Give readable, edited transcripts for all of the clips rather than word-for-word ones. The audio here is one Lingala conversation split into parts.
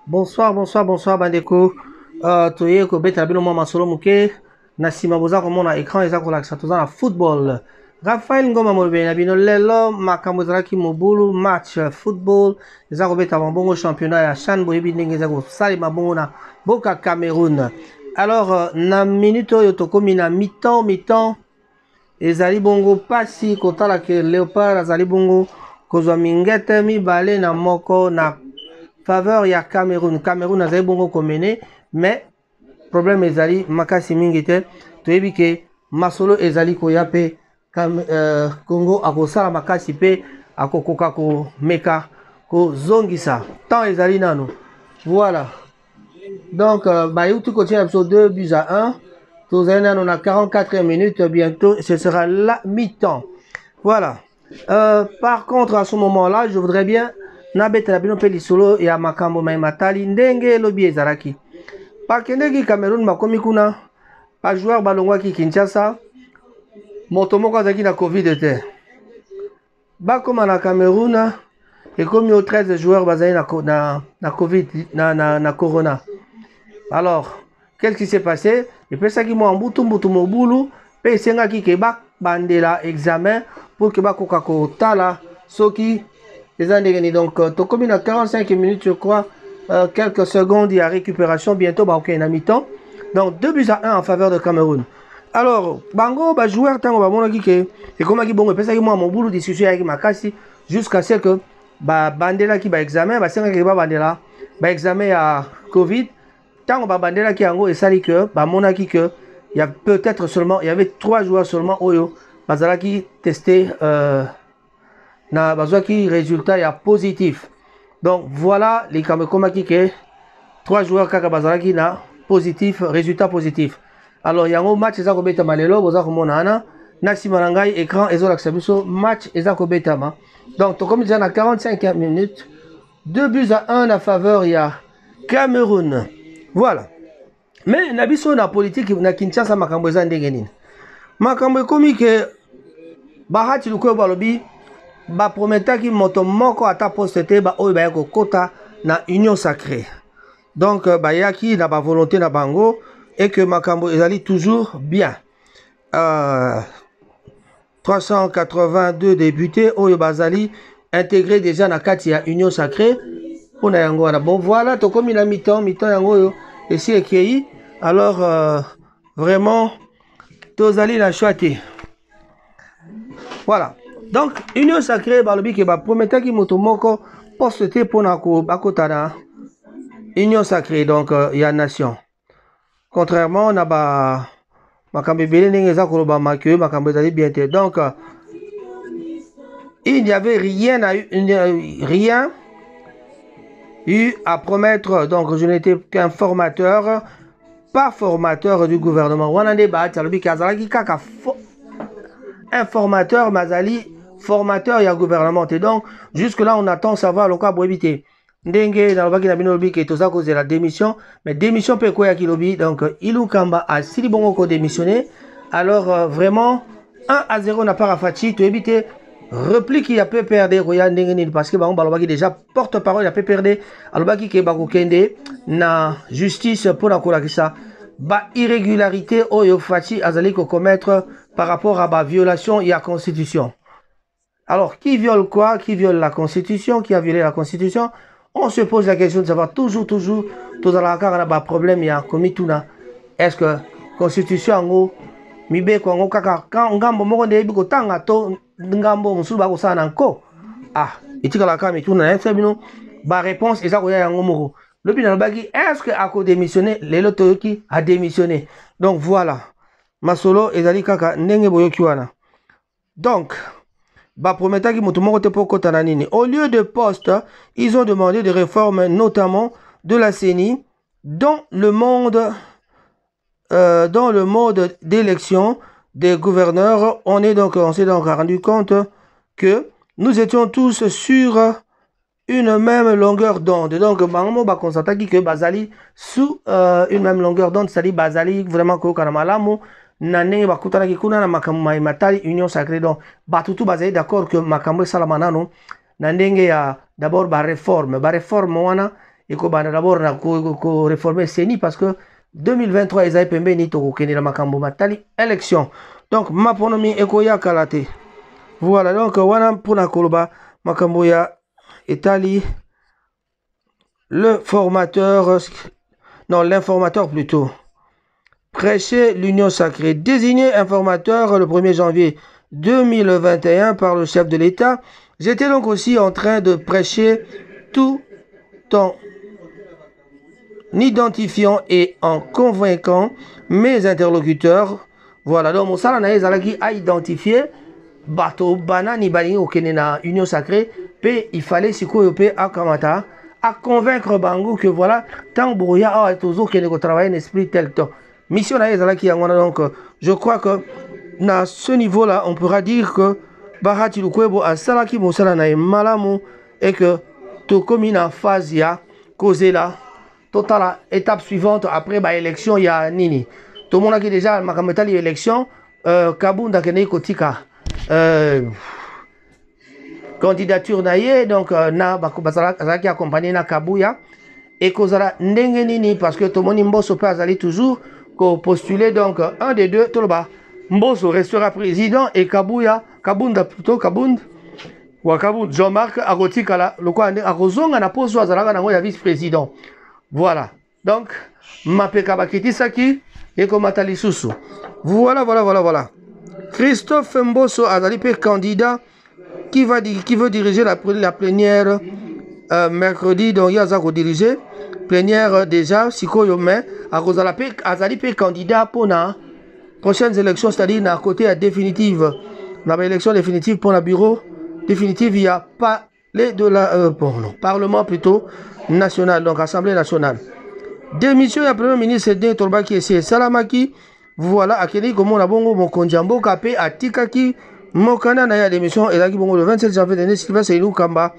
Bonsoir, bonsoir, bonsoir, bandeko. Toye ko beta bino mwa masolo muke. Na sima boza komona écran eza kolakisa toza na football. Raphaël Ngoma molobi na bino lelo makambo ezalaki mobulu match football eza kobeta mabongo championnat ya CHAN boyebi ndenge eza kosalema bongo na boka Cameroun. Alors na minute oyo tokomi na mi-temps ezali bongo pasi kotala ke Léopard azali bongo kozwa mingete mibale na moko na faveur ya Cameroun. Cameroun azali bongo komene, mais problème ezali makasi mingi te. Toyebi ke masolo ezali koya pe Congo akosala makasi pe akokoka komeka kozongisa. Temps ezali nano. Voilà. Donc bayuti kotia biso 2 buts à 1. Tozali nano na 44e minute, bientôt ce sera la mi-temps. Voilà. Par contre à ce moment-là, je voudrais bien nabetela bino mpe lisolo ya makambo mai matali ndenge elobi ezalaki bakendeki Cameroun bakomi kuna bajoueur balongwaki Kinshasa moto moko azalaki na covid te bakoma na Cameroun ekomi o 13 joueurs bazali na covid na corona. Alors qu'est-ce qui s'est passé? Epesaki mwa mbutu mobulu mpe esengaki ke babandela examen pour ke bakoka kotala soki. Donc, tokomi na 45 minutes, je crois, quelques secondes, il y a récupération, bientôt, bah, ok, na mi-temps. Donc, 2 buts à 1 en faveur de Cameroun. Alors, bango, bah, joueur, tango, bah, mon qui et comme qui bon, parce que moi, mon boulot, discussion avec Makassi, jusqu'à ce que, bah, bandela qui, bah, examen, bah, c'est un qui va bandela, bah, examen à Covid, tango, bah, bandela qui, en gros, et ça, que, bah, mon qui que, il y a peut-être seulement, il y avait 3 joueurs seulement, oyo, bah, ça, qui testé, na bazwaki résultat ya positif. Donc voilà les Kamekomaki que 3 joueurs kaka bazalaki na positif, résultat positif. Alors yango match eza kobeta malelo boza komona ana na sima na ngai écran ezolakisa biso match eza kobetama. Donc tokomi déjà na 45e minute, 2 buts à 1 na faveur ya Cameroun. Voilà. Mais na biso na politique na Kinshasa makambo eza ndenge nini? Makambo ekomi ke bahati lukoyo balobi ba prometaki moto moko ata poste te ba oyo bayako kota na union sacrée. Donc bayaki na ba volonté na bango et que makambo ezali toujours bien. 382 députés oyo bazali intégré déjà na kati ya union sacrée pona yango wana. Bon voilà, tokomi na mi-temps yango oyo esi ekei. Alors vraiment tozali na choix. Voilà. Donc, union sacrée, balobi ke ba prometaki moto moko poste te pona ko bakota na union sacrée, donc il y a nation. Contrairement na ba makambe belé ndenge eza koloba makyo makambe ezali bien te. Donc il n'y avait rien eu à promettre. Donc je n'étais qu'un formateur, pas formateur du gouvernement. Wana nde ba talobi kazalaki kaka informateur mazali formateur ya gouvernement. Et donc jusque là on attend savoir le cas pour éviter ndenge na lobaki na bino lobi ke toza cause la démission, mais démission pe ko ya kilobi. Donc Ilou Kamba a sili bongo ko démissionner. Alors vraiment 1-0 na para Fachi to éviter repli qui a peu perdre roya ndenge ni parce que bango balobaki déjà porte-parole a peu perdre alobaki ke bako kende na justice pour la kolakisa ba irrégularité oyo Fachi azali ko commettre par rapport à la violation de la Constitution. Alors, qui viole quoi? Qui viole la Constitution? Qui a violé la Constitution? On se pose la question de savoir toujours, tout à la problème, il y a commis tout là. Est-ce que la Constitution, en gros, mibe ko ngo kaka quand ngambo moko de biko tanga to ngambo musuba ko sana nko ah itika la kama tout na bino ba réponse eza ko ya ngo moko le bina baki est-ce que ako démissionner lelo toyoki a démissionné. Donc voilà masolo ezali kaka ndenge boyoki wana. Donc ba prometaki moto moko te poko tana nini. Au lieu de poste, ils ont demandé des réformes notamment de la CENI dans le mode d'élection des gouverneurs. On s'est donc rendu compte que nous étions tous sur une même longueur d'onde. Donc bango ba konsataki que bazali sous une même longueur d'onde, c'est-à-dire bazali vraiment ko kana malamu na ndenge bakutanaki kuna na makambo mai matali union sacrée. Donc batutu bazali d'accord que makambo salama nano na ndenge ya d'abord ba réforme wana et qu'on va d'abord réformer CENI parce que 2023 ils avaient pembé ni toko kene la makambo matali élection. Donc ma ponomi ekoya kalate. Voilà donc wana pona koloba makambo ya etali le formateur non l'informateur plutôt. Prêcher l'union sacrée. Désigné informateur le 1er janvier 2021 par le chef de l'État. J'étais donc aussi en train de prêcher tout en identifiant et en convaincant mes interlocuteurs. Voilà, donc mon salana ezalaki a identifié bato banani balingi okene na union sacrée, pe il fallait sikoyo pe akamata à convaincre bango que voilà, tant boya a tozo kene ko travailler en esprit tel temps. Mission na ezalaki yangwana, donc je crois que à ce niveau-là, on pourra dire que Bahati Lukwebo a salaki mosala na malamu et que tout comme une phase ya causé là, totale étape suivante après ba élection ya nini. Tout le monde a déjà makametali élection Kabunda kene kotika candidature na ye, donc na bazalaki accompagné na Kabuya et kozala ndenge nini parce que tout le monde mboso peut azali toujours ko postuler, donc un des deux toloba Mboso restera président et Kabunda plutôt Kabund Jean-Marc Agotikala lokwa akozonga na poso azalaka nango ya vice-président. Voilà. Donc mapeka bakiti saki et komata lisusu. Voilà. Christophe Mboso azali pe candidat qui veut diriger la plénière mercredi, donc il y a Zako diriger plénière déjà sikoyo mais akozala pe azali pe candidat pour na prochaines élections, c'est-à-dire na côté définitive, la élection définitive pour le bureau définitive, il y a pas les de la Parlement plutôt national, donc Assemblée nationale. Démission du Premier ministre de Tolbaki et Salamaki, voilà akeli comme on a bongo mon konjambo kapé à Tikaki mokana na ya démission et là qui bongo le 27 janvier dernier Sylvain Seydou Kamba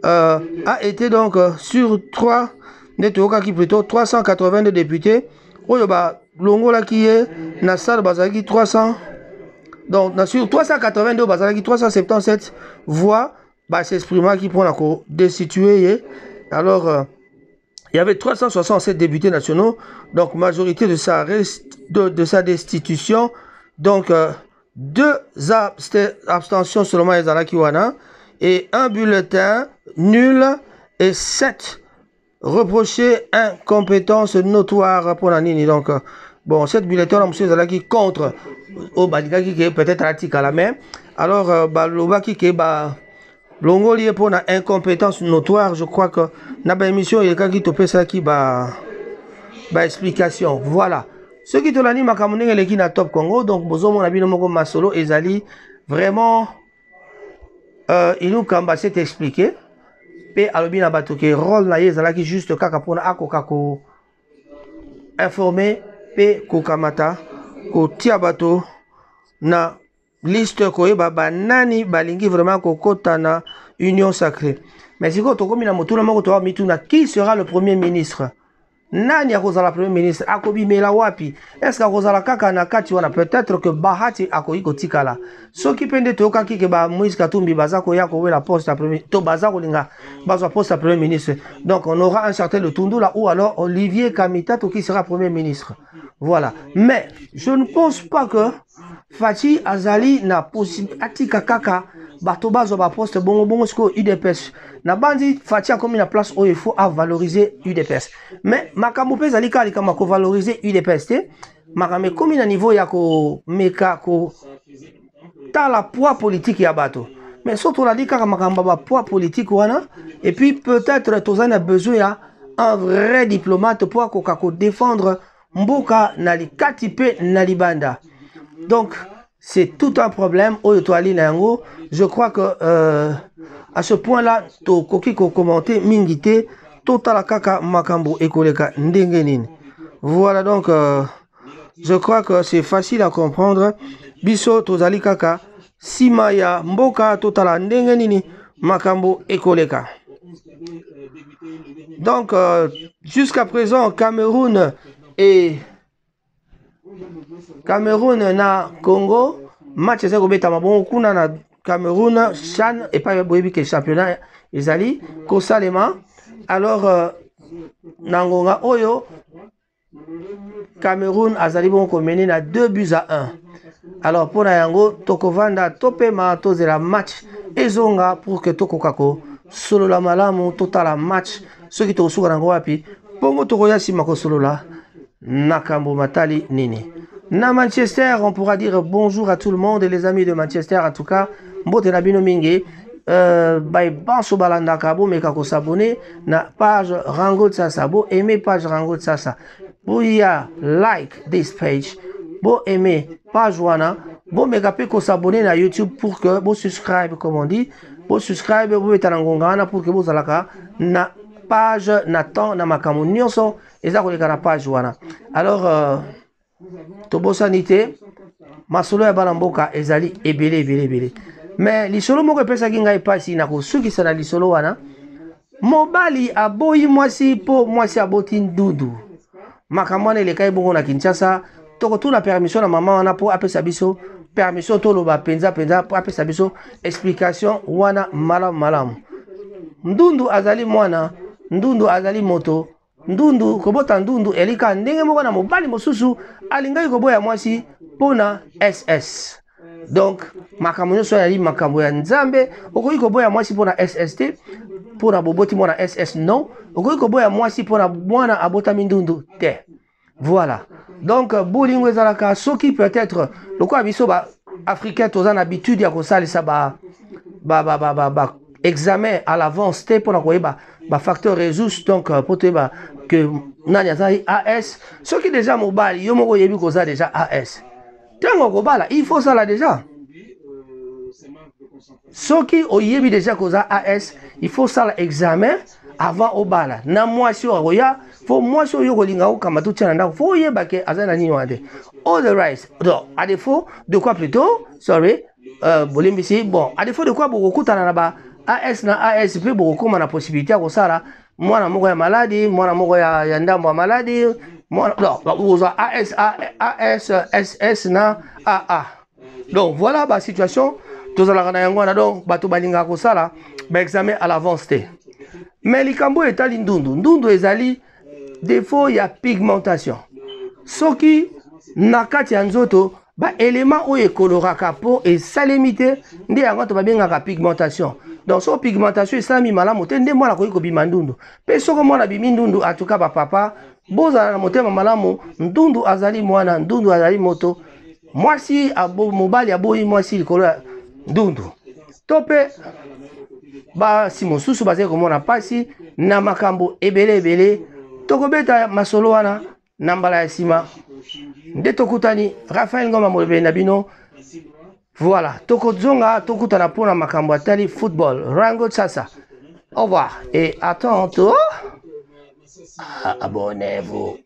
a été donc sur 382 députés. Oyoba Longola qui est Nassar Bazaki 300, donc sur 382 Bazaki 377 voix, s'exprima qui prend la cour destituée. Alors il y avait 367 députés nationaux, donc majorité de sa destitution, donc 2 abstentions seulement Ezalakiwana et un bulletin nul et 7 reprocher incompétence notoire pour la Nini. Donc, bon, cette bulletin, monsieur Zalaki contre au Badikaki qui est peut-être à la main. Alors, Lobaki qui est Longoli pour la incompétence notoire, je crois que na ba émission il y a qui topé ça qui explication. Voilà. Ce qui te l'a dit makamunenge le qui na top Congo, donc bozo mon abi no moko masolo ezali vraiment il nous kamba s'est expliqué. Pe alobi na bato ke rôle na ye ezalaki juste kaka pona akoka ko informer pe ko kamata ko tia bato na liste koyeba banani balingi vraiment kokota na union sacrée. Mais si ko tokomi na motuna moko to mituna qui sera le premier ministre? Nani akozala premier ministre? Akobi mela wapi? Est-ce akozala kaka na kati wana? Peut-être que Bahati akoyi kotikala. Soki pende toka ki ke ba Moïse Katumbi bazako ya ko la poste à premier to bazako linga bazwa poste à premier ministre. Donc on aura un certain le Tundula ou alors Olivier Kamitato qui sera premier ministre. Voilà. Mais je ne pense pas que Fati Azali na possible atika kaka bato bazo ba poste bongo sko UDPS. Na bandi Fati a comme la place où il faut à valoriser UDPS. Mais makambo pe zali kali kama ko valoriser UDPS te. Makame comme na niveau ya ko meka ko ta la poids politique ya bato. Mais surtout la dit kaka makamba ba poids politique wana et puis peut-être tozan a besoin ya un vrai diplomate pour ko défendre mboka na li katipe na libanda. Donc, c'est tout un problème. Je crois que à ce point-là, to koki ko commenter mingite total kaka makambo ekoleka ndengenin. Voilà donc je crois que c'est facile à comprendre. Biso tozali kaka simaya mboka total ndengenini makambo ekoleka. Donc jusqu'à présent Cameroun na Congo match eza kobeta mabongo kuna na Cameroun Chan et pas boyebi que championnat ezali kosalema. Alors Nangonga Oyo, Cameroun azali bon mené na 2-1. Alors pour Nayango, Tokovanda, Topema, Tozela match, Ezonga pour que Tokokako, solo la malamu, total match, ceux qui tosuka nango wapi, Pongo Tokoya Simako solo la, Nakambo Matali Nini. Na Manchester, on pourra dire bonjour à tout le monde et les amis de Manchester, en tout cas, Mbote Nabino Mingue. Bay banso balanda kabo meka ko s'abonner na page Rango Tsasa bo aimer page Rango Tsasa bo ya like this page bo aimer page wana bo meka pe ko s'abonner na YouTube pour que bo subscribe comme on dit bo subscribe bo betanangongana pour que bo zalaka na page na temps na makamu nyonso eza ko leka na page wana. Alors to bo sanité masolo ya balamboka ezali ebele. Mais lisolo moko pesa kinga ipasi na kosuki sana lisolo wana mobali aboyi mwasi po mwasi aboti ndudu makamwana ile kai bongo na Kinshasa toko tuna permission na mama wana po apesa biso permission to loba penza po apesa biso explication wana malam ndundu azali mwana ndundu azali moto ndundu kobota ndundu elika ndenge moko na mobali mosusu alingai koboya mwasi pona SS. Donc, makambo nyonso yali makambo ya nzambe okoki koboya mwasi pona SST pona boboti mwana SS non okoki koboya mwasi pona mwana abota mindundu te. Voilà. Donc bolingo ezalaka soki peut-être lokola biso ba africain toza na habitude ya kosalisa ba examen à l'avance te pona koyeba ba facteur ressource donc poteba que nani azali AS soki déjà mobali yo moko yebi koza déjà AS. Il faut ça là déjà. Ce qui oyebi déjà koza AS, il faut ça l'examen avant au bala. Na moi sur roya, faut moi sur yo kolinga o kama tout tchananda, faut yeba ke azana ni wande. All the rights. Donc à défaut de quoi plutôt? Sorry. Bolimbisi bon, à défaut de quoi beaucoup tana ba AS na AS pe beaucoup na possibilité ko sala. Mwana moko ya maladi, mwana moko ya ndambo ya maladi. Non, AS, SS, na AA. Donc voilà la situation. Tous à la donc bato balinga ko sala ba examen à l'avance. Mais likambo est ali ndundu. Ndundu ezali défaut ya pigmentation. Soki nakati ya nzoto ba élément o ekoloraka po et salimité ndi yango to babengaka pigmentation. Donc so pigmentation esami malamu te nde mwana ko bima ndundu. Pe soko mwana bimi ndundu atuka ba papa boza na motema malamu ndundu azali mwana ndundu azali moto mwasi abo mobali aboyi mwasi likolo ndundu tope ba simosusu bazali komona pasi na makambo ebele tokobeta masolo wana na mbala ya sima nde tokutani Raphaël Ngoma Molobeli na bino. Voilà, tokozonga tokutana pona makambo atali football Rango Tsasa. Au revoir et à tantôt. Abonnez-vous.